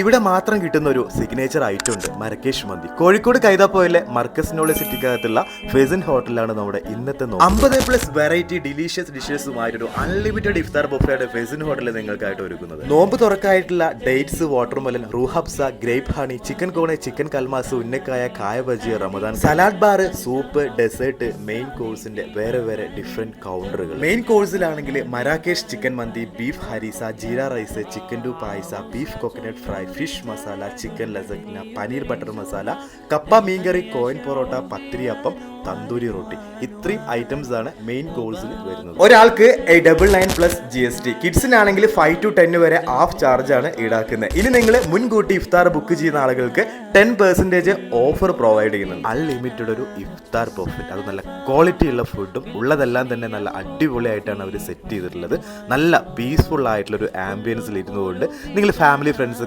ഇവിടെ മാത്രം കിട്ടുന്ന ഒരു സിഗ്നേച്ചർ ഐറ്റം ഉണ്ട്, മരക്കേഷ് മന്തി. കോഴിക്കോട് കൈതാപ്പോയിലെ മർക്കസ് നോളജ് സിറ്റിക്കകത്തുള്ള ഫെസിൻ ഹോട്ടലിലാണ് നമ്മുടെ ഇന്നത്തെ 50+ വെറൈറ്റി ഡിലീഷ്യസ് ഡിഷസുമായിട്ടൊരു അൺലിമിറ്റഡ് ഇഫ്താർ ബുഫേയുടെ ഫെസിൻ ഹോട്ടലിൽ നിങ്ങൾക്കായിട്ട് ഒരുക്കുന്നത്. നോമ്പ് തുറക്കായിട്ടുള്ള dates, watermelon, Rooh Afza, grape honey, chicken cone, chicken കൽമാസ്, ഉന്നക്കായ, കായ ബജി, റമദാൻ, salad bar, soup, dessert, main കോഴ്സിന്റെ വേറെ ഡിഫറെന്റ് കൗണ്ടറുകൾ. മെയിൻ കോഴ്സിലാണെങ്കിൽ മരാക്കേഷ് ചിക്കൻ മന്തി, ബീഫ് ഹരീസ, ജീര റൈസ്, ചിക്കൻ ഡു പായസ, beef coconut fry, fish masala, chicken lasagna, paneer butter masala, കപ്പ മീൻകറി, കോയിൻ പൊറോട്ട, പത്തിരി അപ്പം, തന്തൂരി റൊട്ടി, ഇത്രയും ഐറ്റംസ് ആണ് മെയിൻ കോഴ്സിൽ വരുന്നത്. ഒരാൾക്ക് 999+ GST. കിഡ്സിനാണെങ്കിൽ 5 to 10 വരെ ഹാഫ് ചാർജ് ആണ് ഈടാക്കുന്നത്. ഇനി നിങ്ങൾ മുൻകൂട്ടി ഇഫ്താർ ബുക്ക് ചെയ്യുന്ന ആളുകൾക്ക് 10% ഓഫർ പ്രൊവൈഡ് ചെയ്യുന്നുണ്ട്. അൺലിമിറ്റഡ് ഒരു ഇഫ്താർ ബുഫറ്റ്, അത് നല്ല ക്വാളിറ്റി ഉള്ള ഫുഡും ഉള്ളതെല്ലാം തന്നെ നല്ല അടിപൊളിയായിട്ടാണ് അവർ സെറ്റ് ചെയ്തിട്ടുള്ളത്. നല്ല പീസ്ഫുൾ ആയിട്ടുള്ള ഒരു ആംബിയൻസിൽ ഇരുന്നുകൊണ്ട് നിങ്ങൾ ഫാമിലി ഫ്രണ്ട്സ്